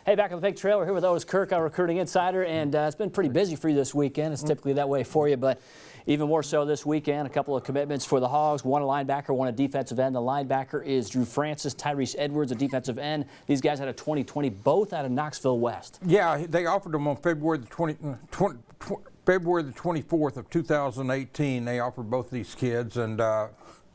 Hey, back on the Big Trail, we're here with Otis Kirk, our recruiting insider, and it's been pretty busy for you this weekend. It's typically that way for you, but even more so this weekend. A couple of commitments for the Hogs, one a linebacker, one a defensive end. The linebacker is Drew Francis, Tyrese Edwards, a defensive end. These guys had a 2020, both out of Knoxville West. Yeah, they offered them on February the 24th of 2018. They offered both these kids, and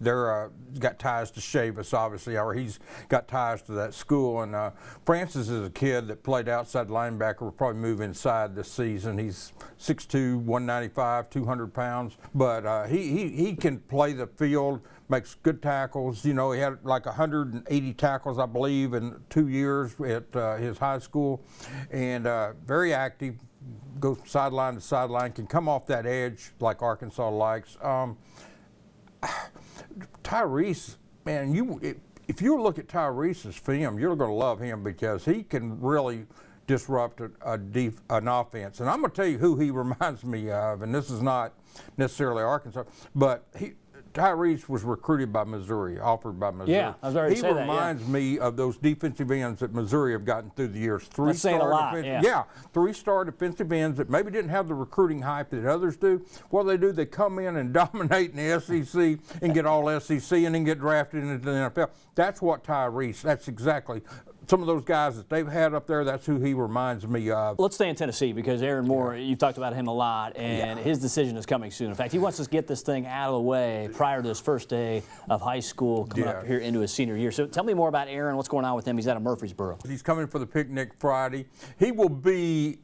they're got ties to Chavis, obviously, or he's got ties to that school. And Francis is a kid that played outside linebacker, will probably move inside this season. He's 6'2", 195, 200 pounds, but he can play the field, makes good tackles. You know, he had like 180 tackles, I believe, in 2 years at his high school, and very active, goes sideline to sideline, can come off that edge like Arkansas likes. Tyrese, man, if you look at Tyrese's film, you're going to love him because he can really disrupt an offense. And I'm going to tell you who he reminds me of, and this is not necessarily Arkansas, but Tyrese was recruited by Missouri, offered by Missouri. Yeah, I was already saying that. He reminds me of those defensive ends that Missouri have gotten through the years. That's saying a lot, yeah, three-star defensive ends that maybe didn't have the recruiting hype that others do. What do, they come in and dominate in the SEC and get all SEC and then get drafted into the NFL. That's what Tyrese, that's exactly. Some of those guys that they've had up there, that's who he reminds me of. Let's stay in Tennessee because Aaron Moore, you've talked about him a lot, and his decision is coming soon. In fact, he wants to get this thing out of the way prior to his first day of high school, coming up here into his senior year. So tell me more about Aaron. What's going on with him? He's out of Murfreesboro. He's coming for the picnic Friday. He will be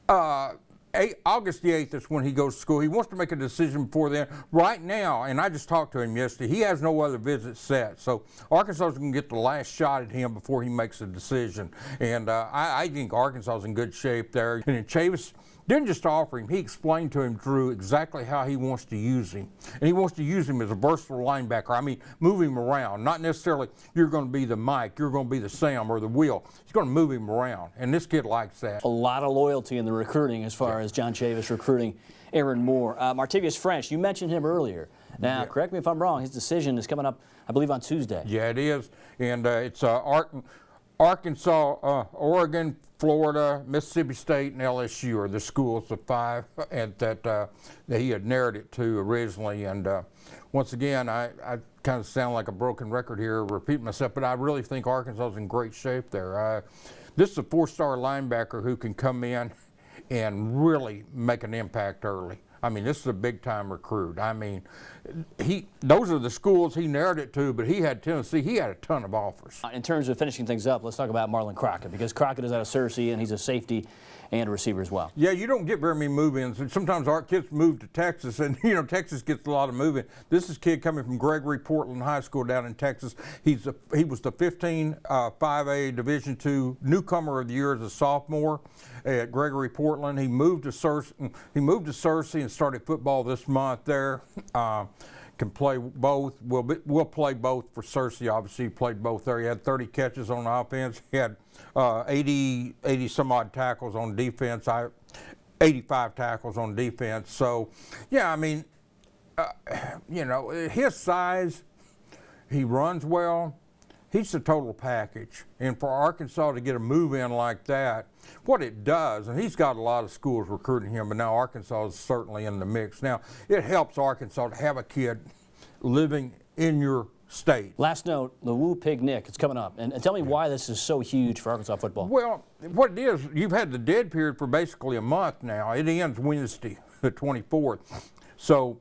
August the 8th is when he goes to school. He wants to make a decision before then. Right now, and I just talked to him yesterday, he has no other visits set. So Arkansas is going to get the last shot at him before he makes a decision. And I think Arkansas is in good shape there. And Chavis didn't just offer him, he explained to him, Drew, exactly how he wants to use him. And he wants to use him as a versatile linebacker. I mean, move him around. Not necessarily you're going to be the Mike, you're going to be the Sam or the Will. He's going to move him around. And this kid likes that. A lot of loyalty in the recruiting as far as John Chavis recruiting Aaron Moore. Martavius French, you mentioned him earlier. Now, correct me if I'm wrong, his decision is coming up, I believe, on Tuesday. Yeah, it is. And it's Arkansas, Oregon, Florida, Mississippi State, and LSU are the schools, the five that he had narrowed it to originally. And once again, I kind of sound like a broken record here, repeating myself, but I really think Arkansas is in great shape there. This is a four-star linebacker who can come in and really make an impact early. I mean, this is a big-time recruit. I mean, those are the schools he narrowed it to, but he had Tennessee. He had a ton of offers. In terms of finishing things up, let's talk about Marlin Crockett, because Crockett is out of Searcy, and he's a safety and a receiver as well. Yeah, you don't get very many move-ins. Sometimes our kids move to Texas, and, you know, Texas gets a lot of move-in. This is a kid coming from Gregory Portland High School down in Texas. He was the 5A Division II newcomer of the year as a sophomore at Gregory Portland. He moved to Searcy and started football this month there. Can play both. We'll play both for Searcy. Obviously, he played both there. He had 30 catches on offense. He had 80 some odd tackles on defense. 85 tackles on defense. So, yeah, I mean, you know, his size, he runs well. He's the total package. And for Arkansas to get a move in like that, what it does, and he's got a lot of schools recruiting him, but now Arkansas is certainly in the mix. Now, it helps Arkansas to have a kid living in your state. Last note, the Woo Pig Nick, it's coming up. And tell me why this is so huge for Arkansas football. Well, what it is, you've had the dead period for basically a month now. It ends Wednesday, the 24th. So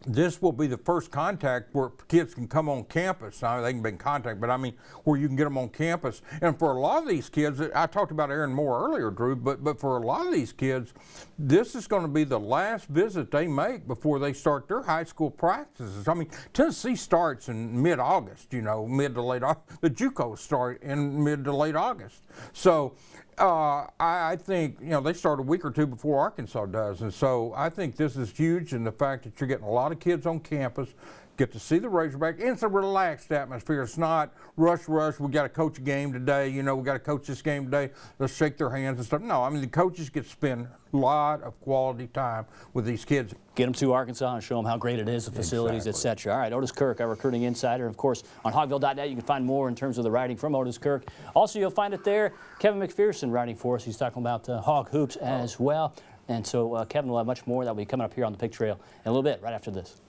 this will be the first contact where kids can come on campus. Now, they can be in contact, but I mean where you can get them on campus. And for a lot of these kids, I talked about Aaron Moore earlier, Drew, but for a lot of these kids, this is going to be the last visit they make before they start their high school practices. I mean, Tennessee starts in mid-August, you know, mid to late August. The JUCOs start in mid to late August. So I think, you know, they start a week or two before Arkansas does. And so I think this is huge in the fact that you're getting a lot of kids on campus, get to see the Razorback. And it's a relaxed atmosphere. It's not rush. We got to coach a game today. You know, we got to coach this game today. Let's shake their hands and stuff. No, I mean, the coaches get to spend a lot of quality time with these kids. Get them to Arkansas and show them how great it is, the facilities, etc. All right, Otis Kirk, our recruiting insider. Of course, on hogville.net, you can find more in terms of the writing from Otis Kirk. Also, you'll find it there. Kevin McPherson writing for us. He's talking about hog hoops as well. And so Kevin will have much more that will be coming up here on the Pig Trail in a little bit, right after this.